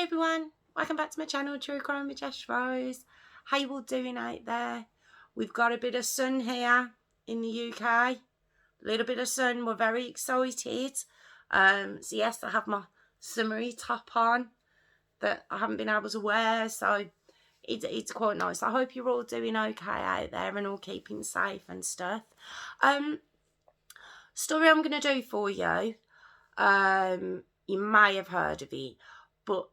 Hi everyone, welcome back to my channel, True Crime with Jess Rose. How you all doing out there? We've got a bit of sun here in the UK, a little bit of sun. We're very excited. So yes, I have my summery top on that I haven't been able to wear, so it's quite nice. I hope you're all doing okay out there and all keeping safe and stuff. Story I'm going to do for you, you may have heard of it, but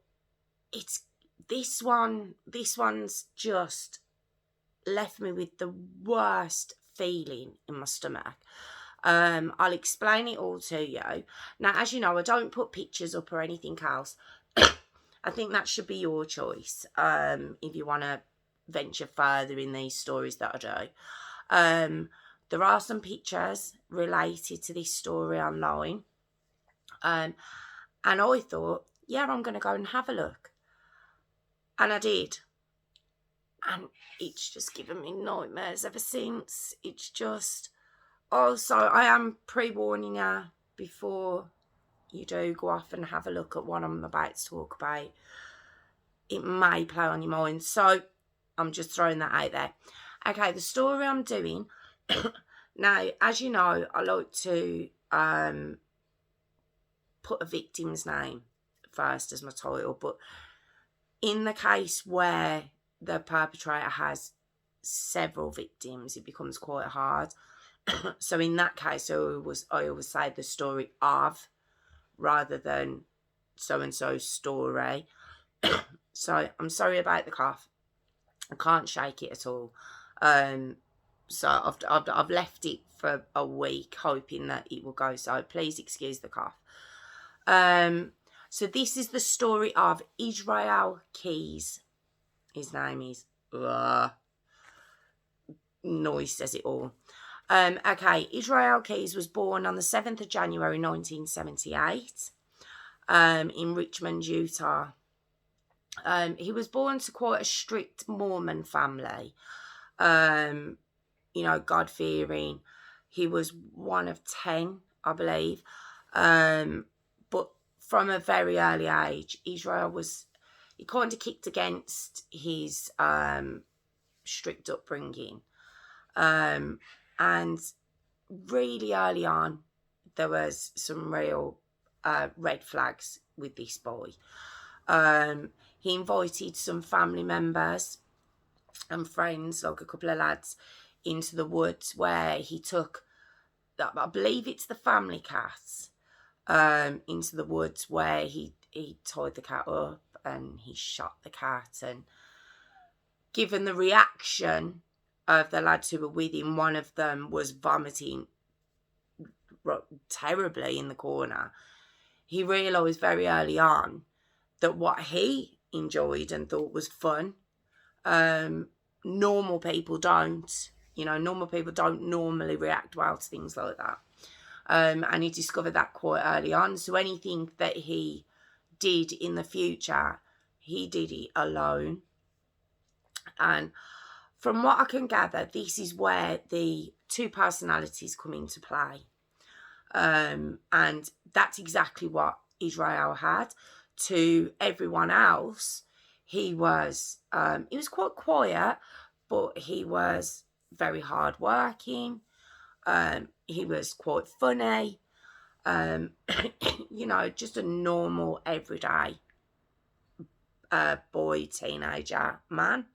it's this one's just left me with the worst feeling in my stomach. I'll explain it all to you. Now, as you know, I don't put pictures up or anything else. I think that should be your choice, if you want to venture further in these stories that I do. There are some pictures related to this story online. And I thought, yeah, I'm going to go and have a look. And I did. And it's just given me nightmares ever since. It's just... Also, I am pre-warning you before you do go off and have a look at what I'm about to talk about. It may play on your mind. So, I'm just throwing that out there. Okay, the story I'm doing... Now, as you know, I like to put a victim's name first as my title, but in the case where the perpetrator has several victims, it becomes quite hard. So in that case, I always say the story of rather than so-and-so's story. So I'm sorry about the cough. I can't shake it at all. So I've left it for a week, hoping that it will go. So please excuse the cough. So this is the story of Israel Keys. His name is... Noise says it all. Okay, Israel Keys was born on the 7th of January 1978 in Richmond, Utah. He was born to quite a strict Mormon family. You know, God-fearing. He was one of 10, I believe. But from a very early age, Israel was... He kind of kicked against his strict upbringing. And really early on, there was some real red flags with this boy. He invited some family members and friends, like a couple of lads, into the woods where he took, I believe it's the family cats, into the woods where he tied the cat up and he shot the cat. And given the reaction of the lads who were with him, one of them was vomiting terribly in the corner. He realised very early on that what he enjoyed and thought was fun, normal people don't. You know, normal people don't normally react well to things like that. And he discovered that quite early on. So anything that he did in the future, he did it alone. And from what I can gather, this is where the two personalities come into play. And that's exactly what Israel had. To everyone else, he was quite quiet, but he was very hardworking. He was quite funny. You know, just a normal, everyday boy, teenager, man.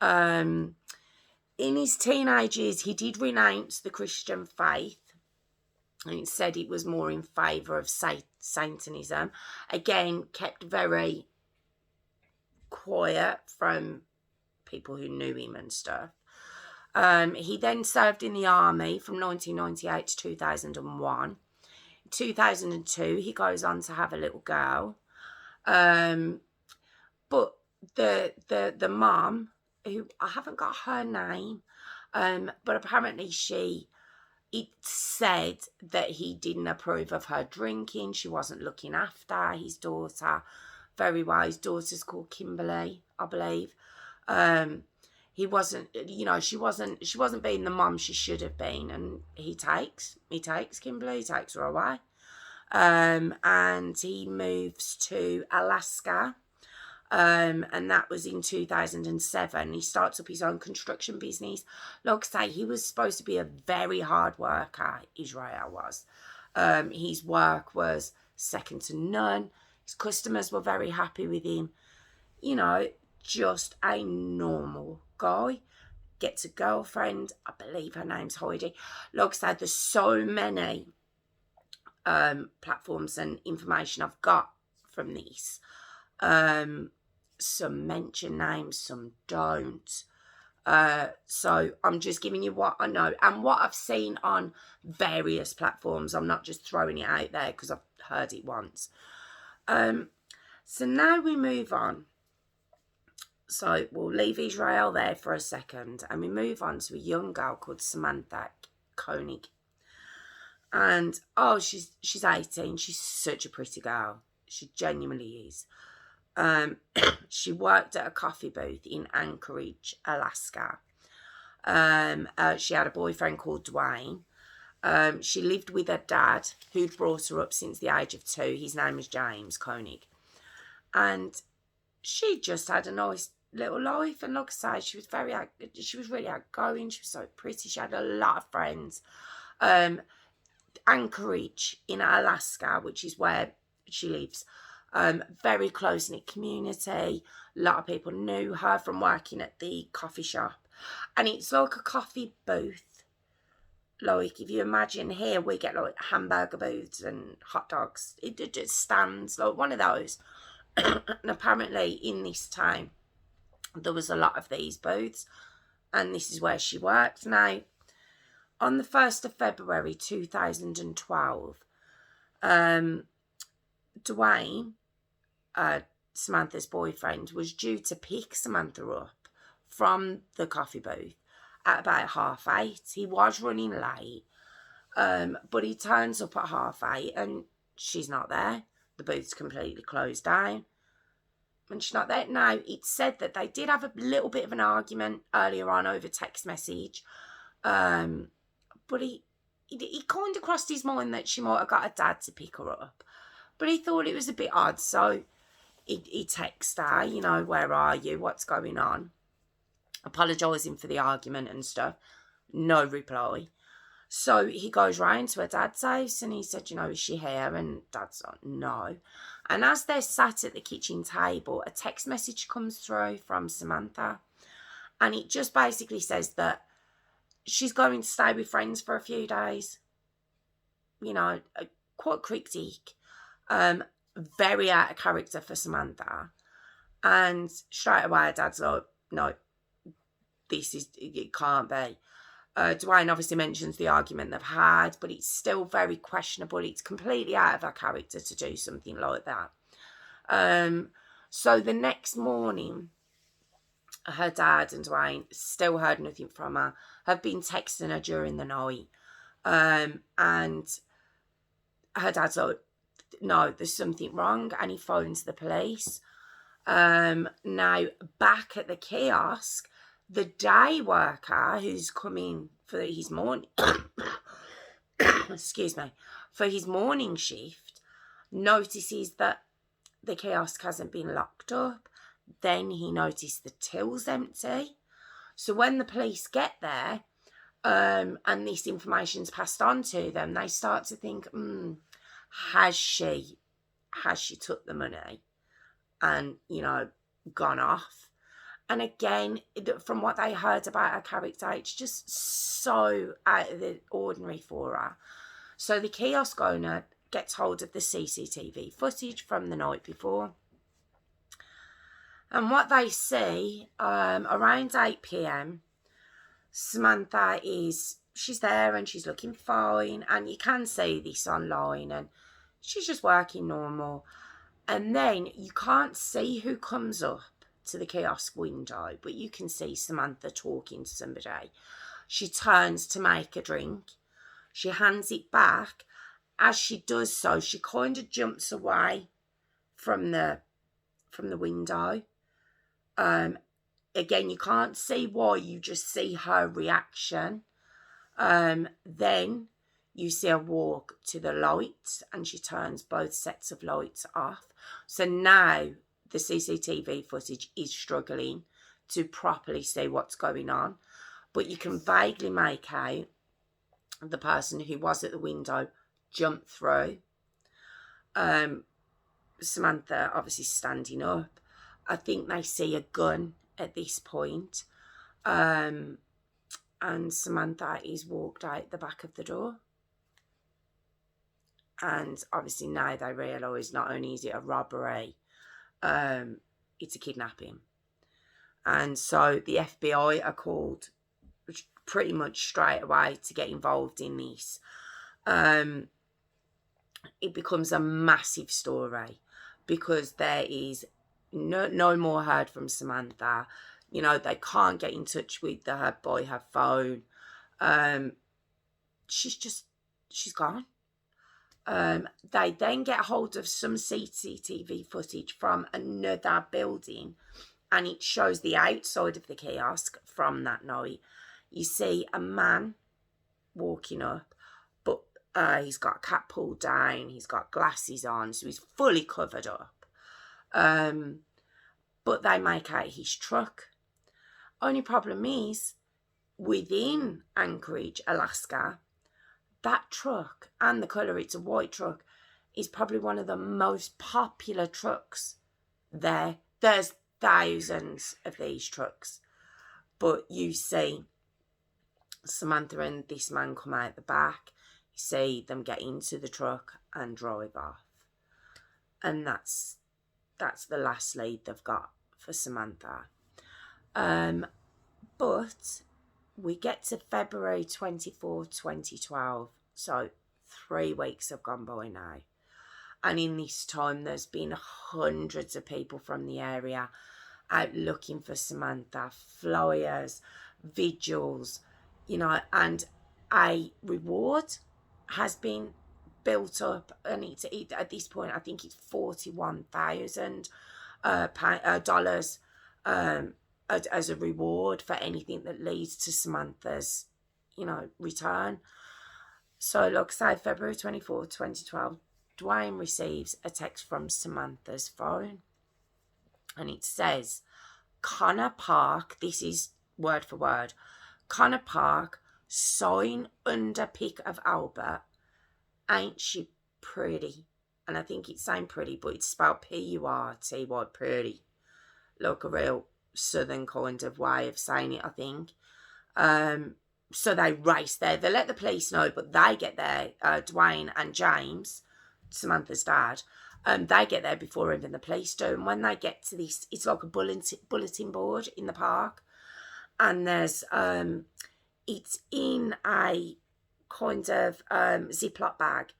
In his teenage years, he did renounce the Christian faith. And it said it was more in favour of Satanism. Again, kept very quiet from people who knew him and stuff. He then served in the army from 1998 to 2001. In 2002, he goes on to have a little girl. But the mum, who I haven't got her name, but apparently it said that he didn't approve of her drinking. She wasn't looking after his daughter very well. His daughter's called Kimberly, I believe. He wasn't, you know, she wasn't being the mum she should have been. And he takes Kimberly, he takes her away. And he moves to Alaska and that was in 2007. He starts up his own construction business. Like I say, he was supposed to be a very hard worker, Israel was. His work was second to none. His customers were very happy with him. You know, just a normal guy. Gets a girlfriend. I believe her name's Heidi. Like I said, there's so many platforms and information I've got from this. Some mention names, some don't. So I'm just giving you what I know and what I've seen on various platforms. I'm not just throwing it out there because I've heard it once. So now we move on. So we'll leave Israel there for a second and we move on to a young girl called Samantha Koenig. And she's 18. She's such a pretty girl. She genuinely is. She worked at a coffee booth in Anchorage, Alaska. She had a boyfriend called Dwayne. She lived with her dad, who'd brought her up since the age of 2. His name was James Koenig. And she just had a nice little life. And like I say, she was really outgoing. She was so pretty. She had a lot of friends. Anchorage in Alaska, which is where she lives. Very close-knit community. A lot of people knew her from working at the coffee shop. And it's like a coffee booth. Like, if you imagine here, we get like hamburger booths and hot dogs. It just stands like one of those. And apparently in this time, there was a lot of these booths. And this is where she worked. Now, on the 1st of February 2012, Dwayne, Samantha's boyfriend, was due to pick Samantha up from the coffee booth at about 8:30. He was running late, but he turns up at 8:30 and she's not there. The booth's completely closed down and she's not there. Now, it's said that they did have a little bit of an argument earlier on over text message, but he kind of crossed his mind that she might have got her dad to pick her up. But he thought it was a bit odd, so he texted her, you know, where are you? What's going on? Apologising for the argument and stuff. No reply. So he goes round to her dad's house and he said, you know, is she here? And dad's like, no. And as they're sat at the kitchen table, a text message comes through from Samantha. And it just basically says that she's going to stay with friends for a few days. You know, quite cryptic. Very out of character for Samantha. And straight away, her dad's like, no, it can't be. Dwayne obviously mentions the argument they've had, but it's still very questionable. It's completely out of her character to do something like that. So the next morning, her dad and Dwayne still heard nothing from her, have been texting her during the night. And her dad's like, no, there's something wrong, and he phones the police. Now, back at the kiosk, the day worker who's coming for his morning, for his morning shift, notices that the kiosk hasn't been locked up. Then he noticed the till's empty. So when the police get there, and this information's passed on to them, they start to think, has she took the money and, you know, gone off? And again, from what they heard about her character, it's just so out of the ordinary for her. So the kiosk owner gets hold of the CCTV footage from the night before. And what they see, around 8 p.m, Samantha she's there and she's looking fine. And you can see this online and she's just working normal. And then you can't see who comes up to the kiosk window, but you can see Samantha talking to somebody. She turns to make a drink. She hands it back. As she does so, she kind of jumps away from the window. Again, you can't see why, you just see her reaction. Then you see her walk to the lights and she turns both sets of lights off. So now the CCTV footage is struggling to properly see what's going on, but you can vaguely make out the person who was at the window jump through. Samantha obviously standing up. I think they see a gun at this point. And Samantha is walked out the back of the door. And obviously now they realise not only is it a robbery, it's a kidnapping. And so the FBI are called pretty much straight away to get involved in this. It becomes a massive story because there is no more heard from Samantha. You know, they can't get in touch with her by her phone. She's gone. They then get hold of some CCTV footage from another building, and it shows the outside of the kiosk from that night. You see a man walking up, but he's got a cap pulled down, he's got glasses on, so he's fully covered up. But they make out his truck. Only problem is, within Anchorage, Alaska, that truck, and the colour, it's a white truck, is probably one of the most popular trucks there. There's thousands of these trucks. But you see Samantha and this man come out the back. You see them get into the truck and drive off. And that's the last lead they've got for Samantha. But we get to February 24, 2012. So 3 weeks have gone by now. And in this time, there's been hundreds of people from the area out looking for Samantha, flyers, vigils, you know, and a reward has been built up. And at this point, I think it's $41,000 as a reward for anything that leads to Samantha's, you know, return. So, like I say, February 24, 2012, Dwayne receives a text from Samantha's phone. And it says, Connor Park, this is word for word, Connor Park, sign under pic of Albert. Ain't she pretty? And I think it's saying pretty, but it's spelled P-U-R-T-Y, pretty. Like a real southern kind of way of saying it, I think. So they race there. They let the police know, but they get there. Dwayne and James, Samantha's dad, they get there before even the police do. And when they get to this, it's like a bulletin board in the park. And there's, it's in a kind of Ziploc bag.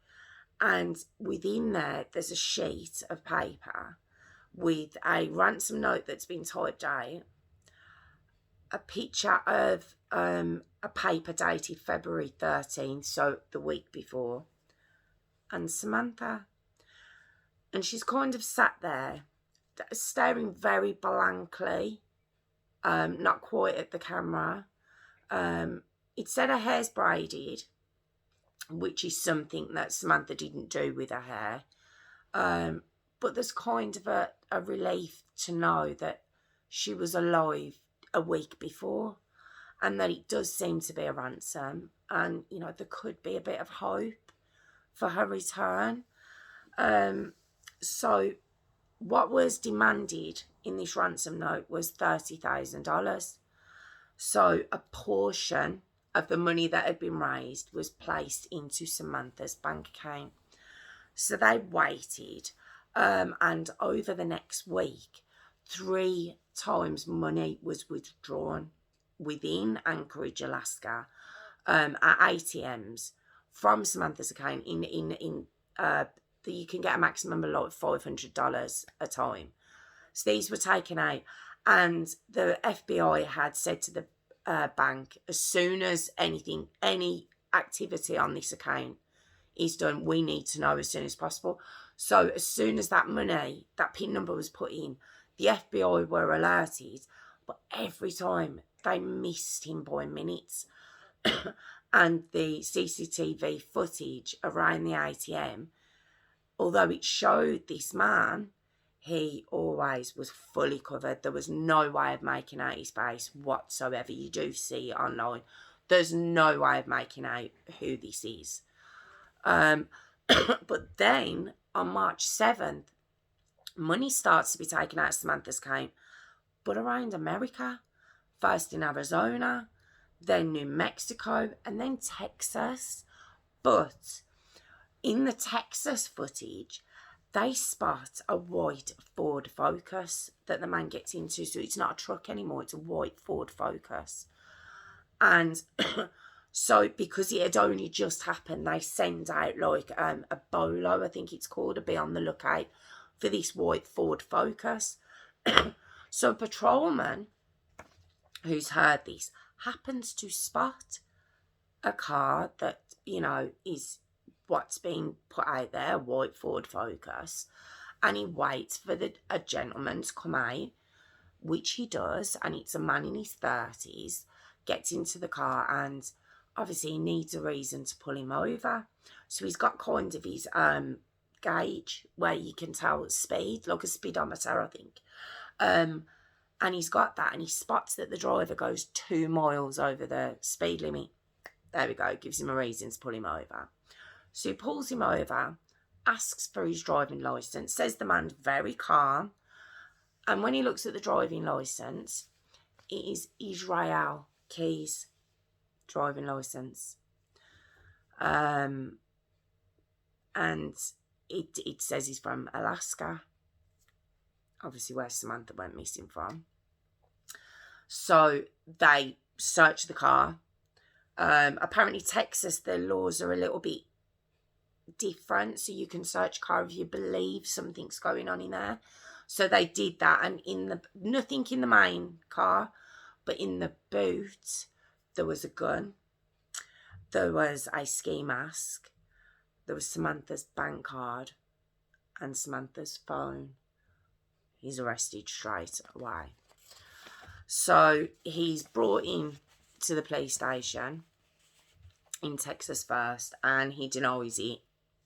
And within there's a sheet of paper with a ransom note that's been typed out, a picture of a paper dated February 13th, so the week before, and Samantha. And she's kind of sat there, staring very blankly, not quite at the camera. It said her hair's braided, which is something that Samantha didn't do with her hair. But there's kind of a relief to know that she was alive a week before, and that it does seem to be a ransom, and, you know, there could be a bit of hope for her return. So what was demanded in this ransom note was $30,000. So a portion of the money that had been raised was placed into Samantha's bank account. So they waited, and over the next week, 3 times money was withdrawn within Anchorage, Alaska, at ATMs from Samantha's account. You can get a maximum of like $500 a time. So these were taken out, and the FBI had said to the bank, as soon as any activity on this account is done, we need to know as soon as possible. So as soon as that money, that PIN number was put in, the FBI were alerted, but every time they missed him by minutes. And the CCTV footage around the ATM, although it showed this man, he always was fully covered. There was no way of making out his face whatsoever. You do see it online. There's no way of making out who this is. But then on March 7th, money starts to be taken out of Samantha's account, but around America. First in Arizona, then New Mexico, and then Texas. But in the Texas footage, they spot a white Ford Focus that the man gets into. So it's not a truck anymore, it's a white Ford Focus. And so because it had only just happened, they send out like a bolo, I think it's called, to be on the lookout for this white Ford Focus. So a patrolman who's heard this happens to spot a car that, you know, is what's being put out there, a white Ford Focus, and he waits for a gentleman to come out, which he does, and it's a man in his 30s, gets into the car, and obviously he needs a reason to pull him over. So he's got kind of his gauge where you can tell speed, like a speedometer, I think. And he's got that, and he spots that the driver goes 2 miles over the speed limit. There we go, gives him a reason to pull him over. So he pulls him over, asks for his driving licence, says the man's very calm, and when he looks at the driving licence, it is Israel Keys driving licence. And it says he's from Alaska, obviously where Samantha went missing from. So they search the car. Apparently Texas, the laws are a little bit different, so you can search a car if you believe something's going on in there. So they did that, and nothing in the main car, but in the boot there was a gun, there was a ski mask, there was Samantha's bank card and Samantha's phone. He's arrested straight away. So he's brought in to the police station in Texas first, and he denies it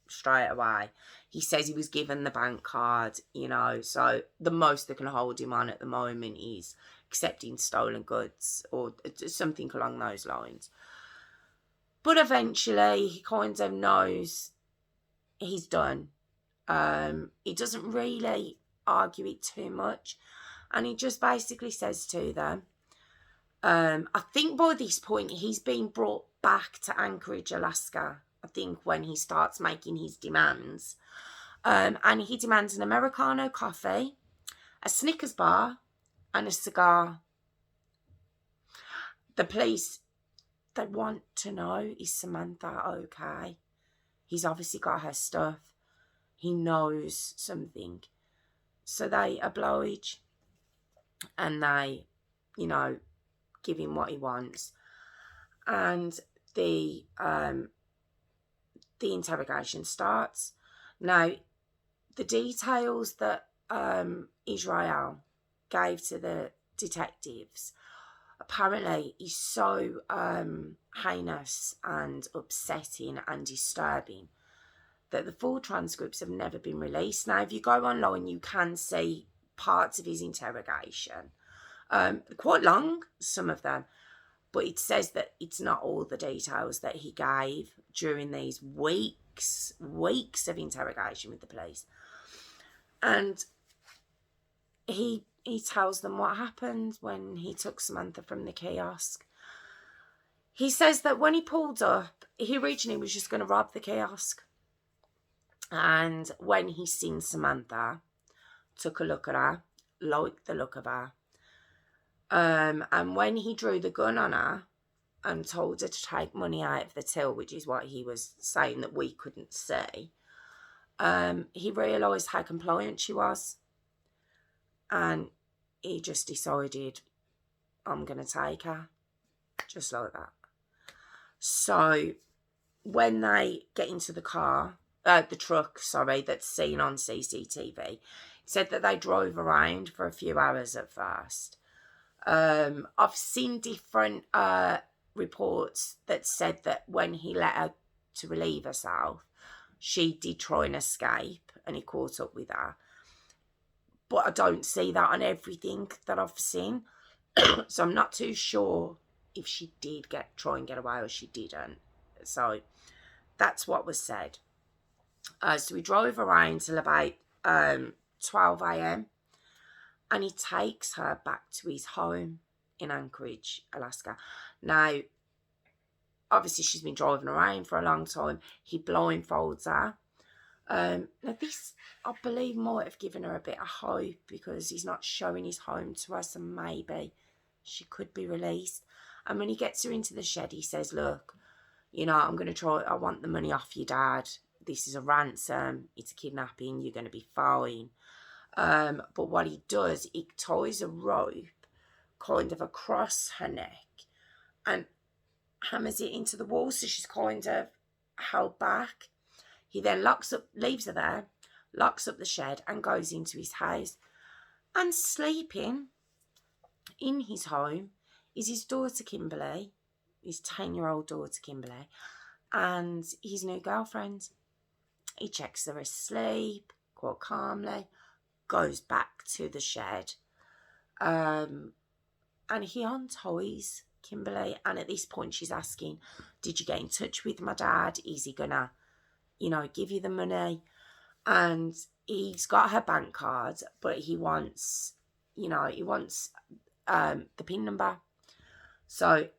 straight away. He says he was given the bank card, you know, so the most they can hold him on at the moment is accepting stolen goods or something along those lines. But eventually he kind of knows he's done. He doesn't really argue it too much, and he just basically says to them, I think by this point he's been brought back to Anchorage, Alaska, I think, when he starts making his demands. And he demands an Americano coffee, a Snickers bar, and a cigar. The police, they want to know, is Samantha okay? He's obviously got her stuff. He knows something. So they oblige, and they, you know, give him what he wants. And the interrogation starts. Now, the details that Israel gave to the detectives apparently is so heinous and upsetting and disturbing that the full transcripts have never been released. Now, if you go online, you can see parts of his interrogation. Quite long, some of them. But it says that it's not all the details that he gave during these weeks of interrogation with the police. And he tells them what happened when he took Samantha from the kiosk. He says that when he pulled up, he originally was just going to rob the kiosk. And when he seen Samantha, took a look at her, liked the look of her. And when he drew the gun on her and told her to take money out of the till, which is what he was saying that we couldn't see, he realised how compliant she was. And he just decided, I'm going to take her. Just like that. So when they get into the truck, that's seen on CCTV, it said that they drove around for a few hours at first. I've seen different reports that said that when he let her to relieve herself, she did try and escape and he caught up with her. but I don't see that on everything that I've seen. So I'm not too sure if she did try and get away or she didn't. So that's what was said. So we drove around till about 12 a.m. and he takes her back to his home in Anchorage, Alaska. Now, obviously she's been driving around for a long time. He blindfolds her. Now this, I believe, might have given her a bit of hope because he's not showing his home to us, and maybe she could be released. And when he gets her into the shed, he says, look, you know, I'm going to try, I want the money off your dad. This is a ransom. It's a kidnapping. You're going to be fine. But what he does, he ties a rope kind of across her neck and hammers it into the wall, so she's kind of held back. He then leaves her there, locks up the shed and goes into his house. And sleeping in his home is his daughter Kimberly, his 10-year-old daughter Kimberly, and his new girlfriend. He checks they're asleep, quite calmly, goes back to the shed, and he unties Kimberly. And at this point she's asking, did you get in touch with my dad? Is he gonna, you know, give you the money? And he's got her bank card, but he wants, you know, the PIN number. So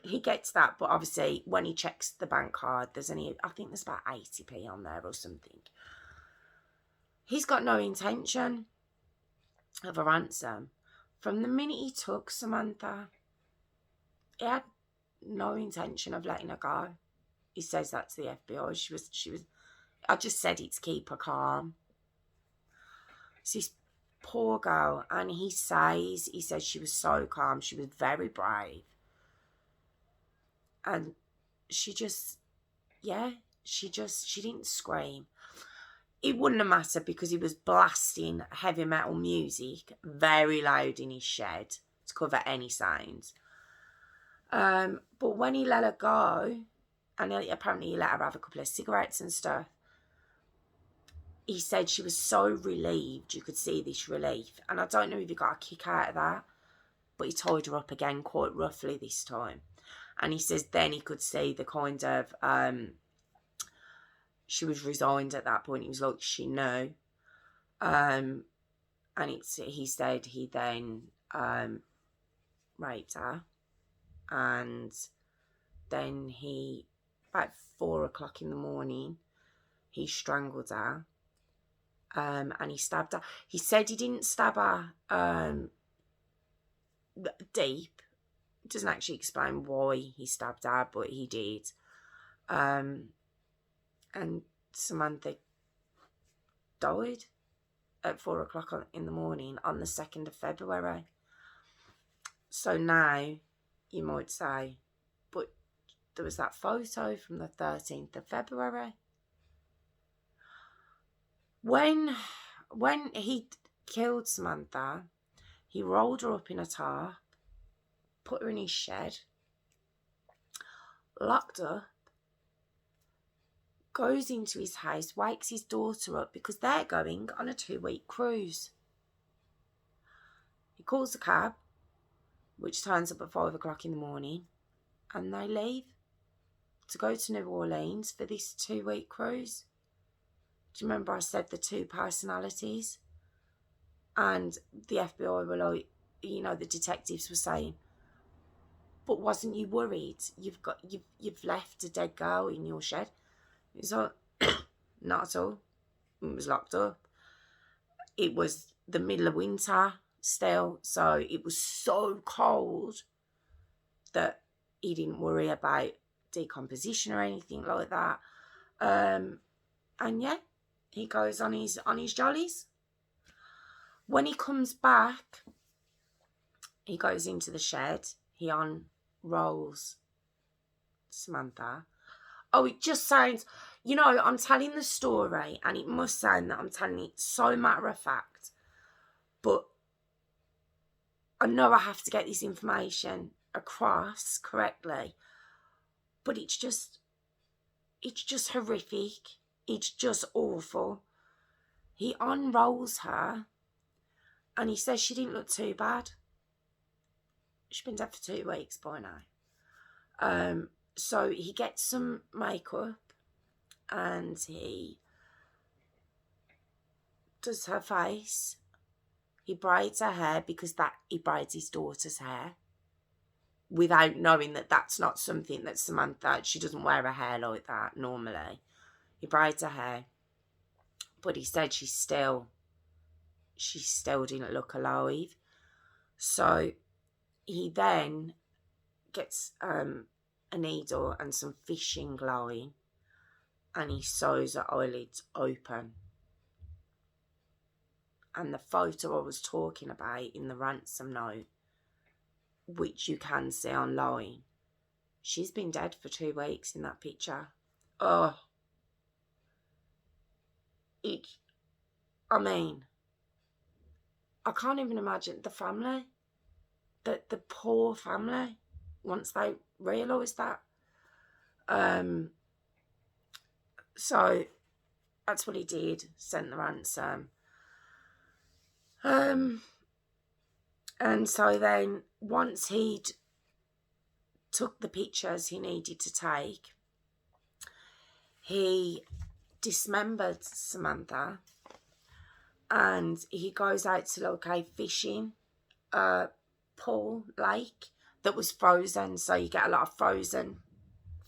he gets that, but obviously when he checks the bank card, I think there's about 80p on there or something. He's got no intention of a ransom. From the minute he took Samantha, he had no intention of letting her go. He says that to the FBI. She was. I just said it to keep her calm. It's this poor girl, and he says she was so calm. She was very brave, and she didn't scream. It wouldn't have mattered because he was blasting heavy metal music very loud in his shed to cover any sounds. But when he let her go, and apparently he let her have a couple of cigarettes and stuff, he said she was so relieved. You could see this relief. And I don't know if he got a kick out of that, but he tied her up again quite roughly this time. And he says then he could see the kind of, she was resigned at that point. He was like, she knew. And he said he then raped her. And then about 4 o'clock in the morning, he strangled her. And he stabbed her. He said he didn't stab her deep. It doesn't actually explain why he stabbed her, but he did. And Samantha died at 4 o'clock in the morning on the 2nd of February. So now you might say, but there was that photo from the 13th of February. When he killed Samantha, he rolled her up in a tarp, put her in his shed, locked her, goes into his house, wakes his daughter up because they're going on a 2-week cruise. He calls a cab, which turns up at 5 o'clock in the morning, and they leave to go to New Orleans for this 2-week cruise. Do you remember I said the 2 personalities? And the FBI were like, you know, the detectives were saying, but wasn't you worried? You've left a dead girl in your shed. It's like, not at all. It was locked up. It was the middle of winter still, so it was so cold that he didn't worry about decomposition or anything like that. And yeah, he goes on his jollies. When he comes back, he goes into the shed. He unrolls Samantha. Oh, it just sounds, you know, I'm telling the story and it must sound that I'm telling it so matter of fact, but I know I have to get this information across correctly, but it's just horrific. It's just awful. He unrolls her And he says she didn't look too bad. She's been dead for 2 weeks by now. So he gets some makeup and he does her face. He braids her hair because he braids his daughter's hair without knowing that that's not something that Samantha, she doesn't wear her hair like that normally. He braids her hair, but he said she still didn't look alive. So he then gets a needle and some fishing line and he sews her eyelids open. And the photo I was talking about in the ransom note, which you can see online, she's been dead for 2 weeks in that picture. Oh, I mean, I can't even imagine the family, the poor family, once they realised that. So that's what he did, sent the ransom. And so then once he'd took the pictures he needed to take, he dismembered Samantha and he goes out to like a fishing pool, lake that was frozen, so you get a lot of frozen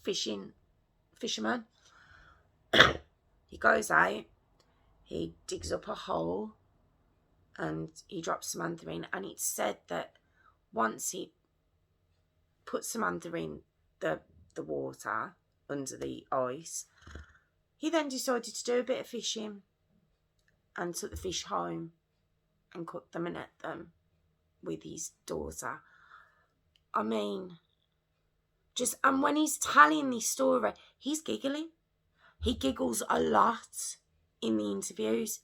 fishermen. He goes out, he digs up a hole and he drops Samantha in, and it's said that once he put Samantha in the water under the ice, he then decided to do a bit of fishing and took the fish home and cooked them and ate them with his daughter. I mean, and when he's telling this story, he's giggling. He giggles a lot in the interviews.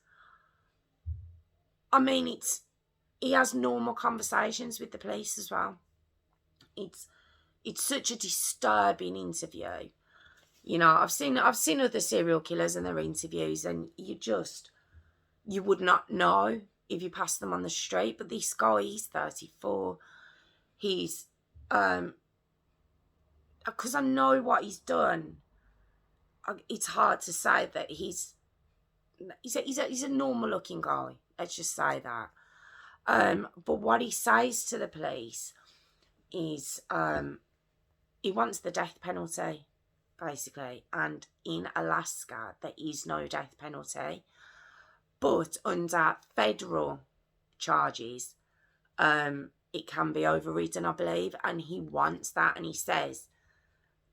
I mean, he has normal conversations with the police as well. It's such a disturbing interview. You know, I've seen other serial killers and their interviews, and you would not know if you passed them on the street. But this guy, he's 34. He's because I know what he's done. It's hard to say that he's a normal looking guy. Let's just say that. But what he says to the police is he wants the death penalty, basically. And in Alaska, there is no death penalty. But under federal charges, it can be overridden, I believe. And he wants that. And he says,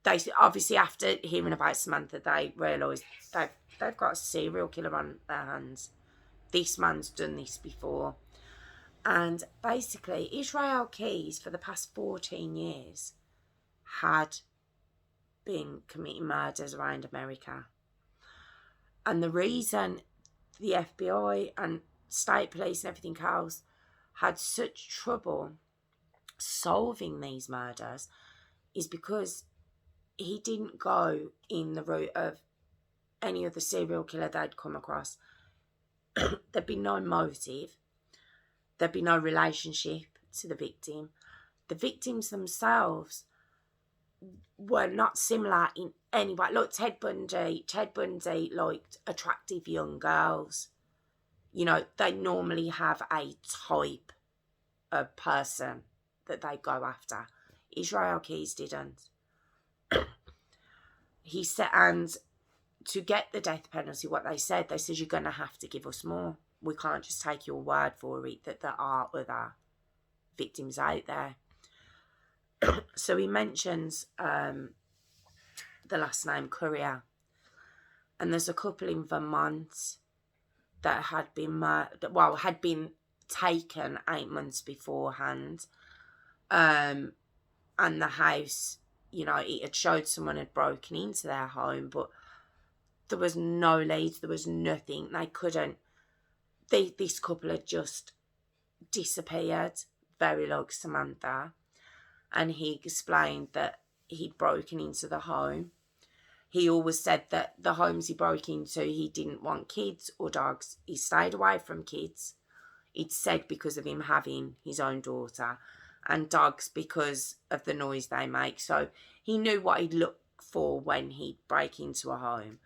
they obviously, after hearing about Samantha, they realise they've got a serial killer on their hands. This man's done this before. And basically, Israel Keys, for the past 14 years, had been committing murders around America. And the reason the FBI and state police and everything else had such trouble solving these murders is because he didn't go in the route of any other serial killer they'd come across. There'd be no motive. There'd be no relationship to the victim. The victims themselves were not similar in any way. Like Ted Bundy liked attractive young girls. You know, they normally have a type of person that they go after. Israel Keys didn't. He said, and to get the death penalty, what they said you're going to have to give us more. We can't just take your word for it that there are other victims out there. So he mentions the last name Courier, and there's a couple in Vermont that had been taken 8 months beforehand, and the house, you know, it had showed someone had broken into their home, but there was no leads, there was nothing. They couldn't. This couple had just disappeared, very like Samantha. And he explained that he'd broken into the home. He always said that the homes he broke into, he didn't want kids or dogs. He stayed away from kids. It's said because of him having his own daughter, and dogs because of the noise they make. So he knew what he'd look for when he'd break into a home.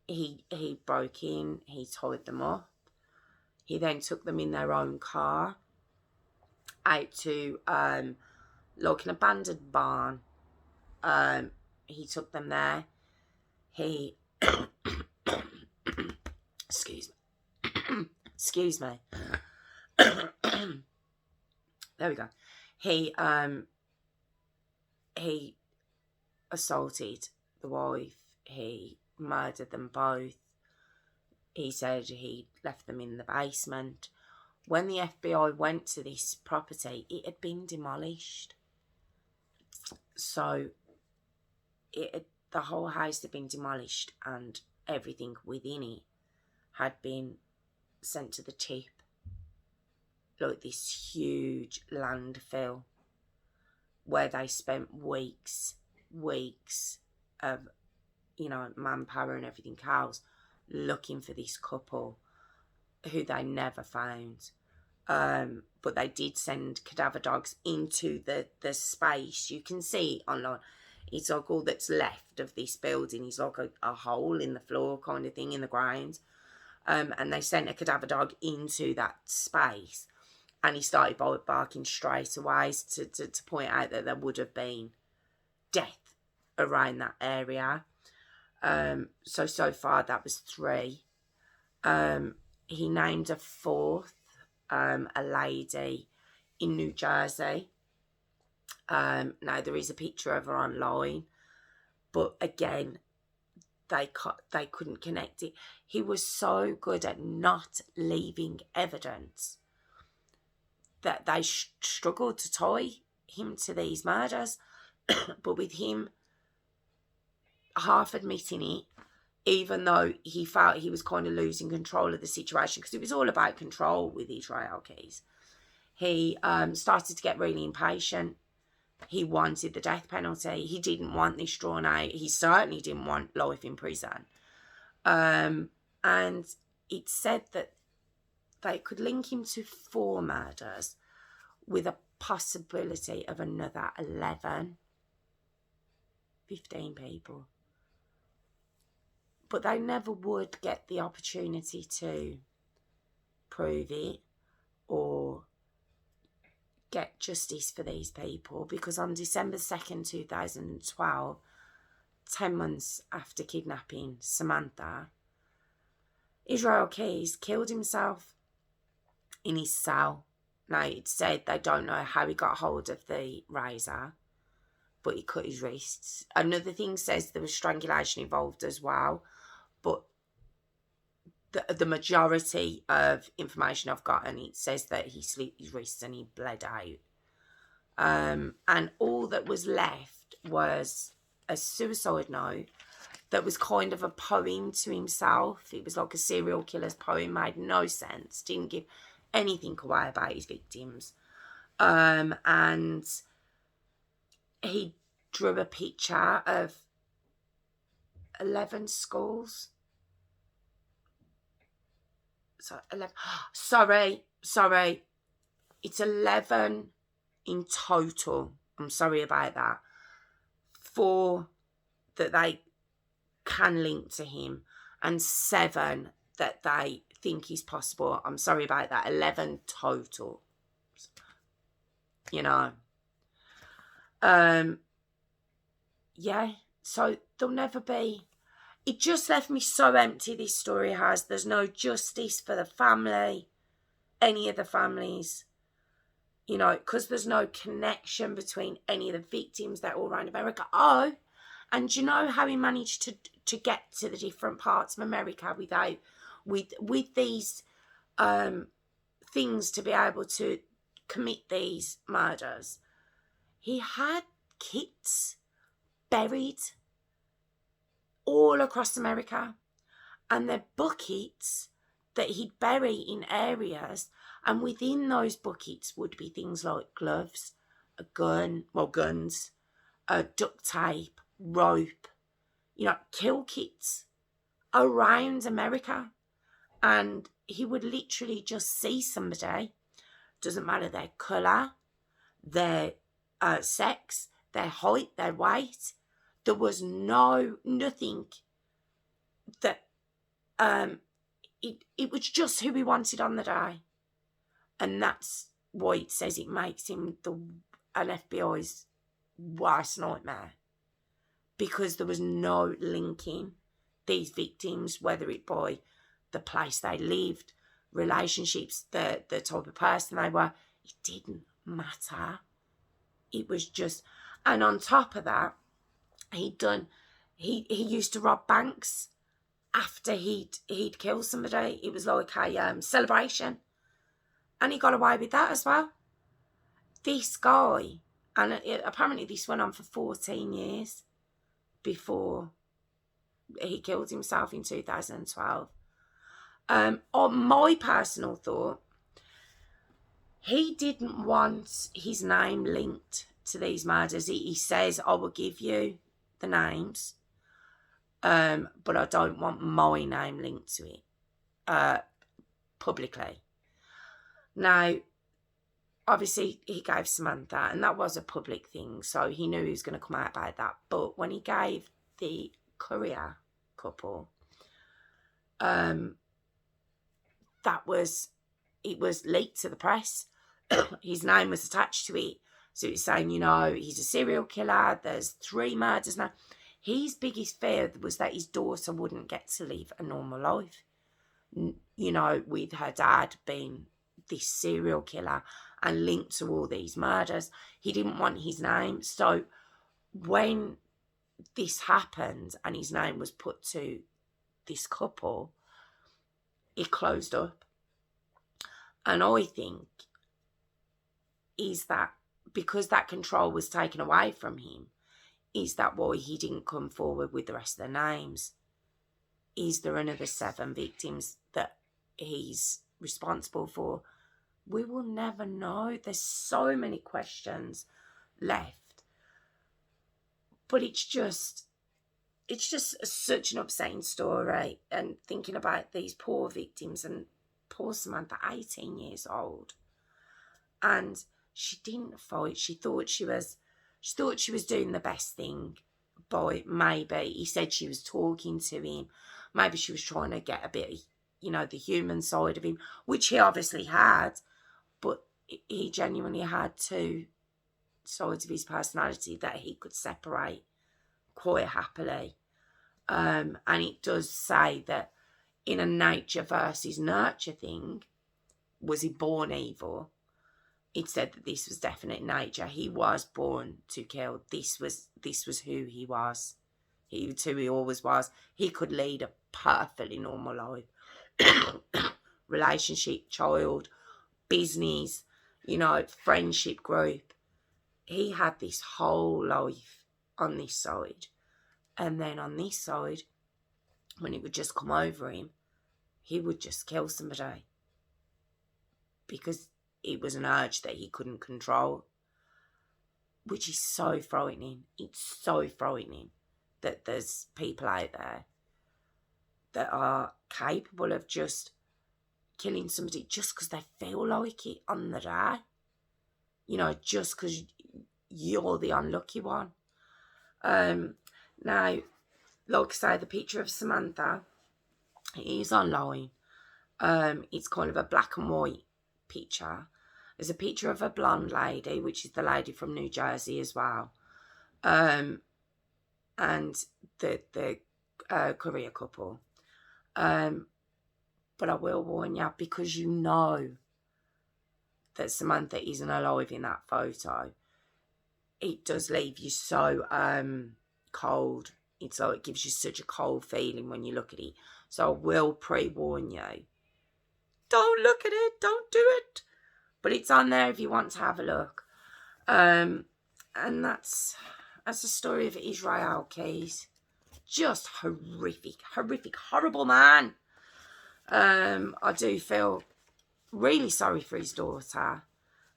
He broke in, he tied them up. He then took them in their own car out to like an abandoned barn. He took them there. He excuse me. Excuse me. There we go. He assaulted the wife. He murdered them both. He said he left them in the basement. When the FBI went to this property, it had been demolished. So the whole house had been demolished and everything within it had been sent to the tip. Like this huge landfill where they spent weeks of, manpower and everything else looking for this couple who they never found. But they did send cadaver dogs into the space. You can see online, it's like all that's left of this building is like a hole in the floor kind of thing in the ground. And they sent a cadaver dog into that space, and he started barking straight away to point out that there would have been death around that area. So far that was 3. He named a 4th, a lady in New Jersey. Now there is a picture of her online, but again, they couldn't connect it. He was so good at not leaving evidence that they struggled to tie him to these murders. But with him half admitting it, even though he felt he was kind of losing control of the situation, because it was all about control with Israel Keys, he started to get really impatient. He wanted the death penalty. He didn't want this drawn out. He certainly didn't want life in prison. And it said that they could link him to 4 murders with a possibility of another 11, 15 people. But they never would get the opportunity to prove it or get justice for these people, because on December 2nd, 2012, 10 months after kidnapping Samantha, Israel Keys killed himself in his cell. Now, it's said they don't know how he got hold of the razor, but he cut his wrists. Another thing says there was strangulation involved as well, but the majority of information I've gotten, it says that he slit his wrists and he bled out. And all that was left was a suicide note that was kind of a poem to himself. It was like a serial killer's poem, made no sense, didn't give anything away about his victims. And he drew a picture of 11 skulls. So 11. Sorry. It's 11 in total. I'm sorry about that. 4 that they can link to him, and 7 that they think is possible. I'm sorry about that. 11 total. Yeah. So there'll never be. It just left me so empty, this story has. There's no justice for the family, any of the families, because there's no connection between any of the victims. They're all around America. Oh, and you know how he managed to get to the different parts of America with these things to be able to commit these murders? He had kits buried all across America, and they're buckets that he'd bury in areas, and within those buckets would be things like gloves, guns, duct tape, rope, kill kits around America. And he would literally just see somebody, doesn't matter their colour, their sex, their height, their weight. There was nothing that, it was just who he wanted on the day. And that's why it says it makes him an FBI's worst nightmare. Because there was no linking these victims, whether it by the place they lived, relationships, the type of person they were. It didn't matter. It was just, and on top of that, he used to rob banks after he'd killed somebody. It was like a celebration, and he got away with that as well. This guy, and apparently this went on for 14 years before he killed himself in 2012. On my personal thought, he didn't want his name linked to these murders. He says, I will give you the names, but I don't want my name linked to it publicly. Now, obviously, he gave Samantha, and that was a public thing, so he knew he was going to come out about that. But when he gave the Courier couple, it was leaked to the press. His name was attached to it. So it's saying, he's a serial killer. There's 3 murders now. His biggest fear was that his daughter wouldn't get to live a normal life. With her dad being this serial killer and linked to all these murders. He didn't want his name. So when this happened and his name was put to this couple, it closed up. And I think is that because that control was taken away from him, is that why he didn't come forward with the rest of the names? Is there another 7 victims that he's responsible for? We will never know. There's so many questions left. But it's just such an upsetting story. And thinking about these poor victims, and poor Samantha, 18 years old. And she didn't fight. She thought she was doing the best thing by, maybe, he said she was talking to him. Maybe she was trying to get a bit, the human side of him, which he obviously had. But he genuinely had 2 sides of his personality that he could separate quite happily. And it does say that in a nature versus nurture thing, was he born evil? It said that this was definite nature. He was born to kill. This was who he was. It's who he always was. He could lead a perfectly normal life. Relationship, child, business, friendship group. He had this whole life on this side. And then on this side, when it would just come over him, he would just kill somebody. Because it was an urge that he couldn't control. Which is so frightening. It's so frightening that there's people out there that are capable of just killing somebody just because they feel like it on the day. Just because you're the unlucky one. Now, like I say, the picture of Samantha is online. It's kind of a black and white picture. There's a picture of a blonde lady, which is the lady from New Jersey as well. And the Courier couple. But I will warn you, because you know that Samantha isn't alive in that photo, it does leave you so cold. It's like it gives you such a cold feeling when you look at it. So I will pre-warn you. Don't look at it. Don't do it. But it's on there if you want to have a look. And that's the story of Israel Keys. Just horrific, horrible man. I do feel really sorry for his daughter.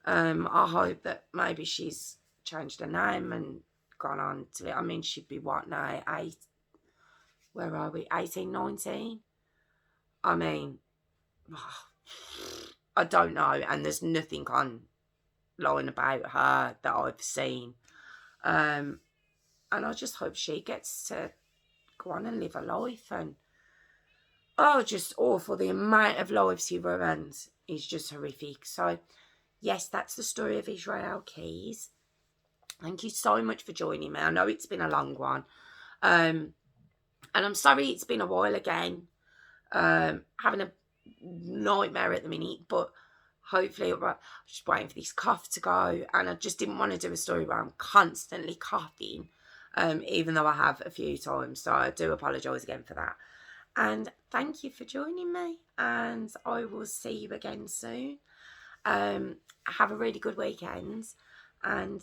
I hope that maybe she's changed her name and gone on to it. I mean, she'd be what now? 18, 19? I mean, I don't know, and there's nothing online about her that I've seen. And I just hope she gets to go on and live a life. And just awful. The amount of lives he ruins is just horrific. So yes, that's the story of Israel Keys. Thank you so much for joining me. I know it's been a long one. And I'm sorry it's been a while again. Having a nightmare at the minute, but hopefully I'm just waiting for this cough to go. And I just didn't want to do a story where I'm constantly coughing, even though I have a few times. So I do apologise again for that. And thank you for joining me. And I will see you again soon. Have a really good weekend. And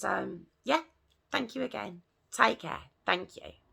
yeah, thank you again. Take care. Thank you.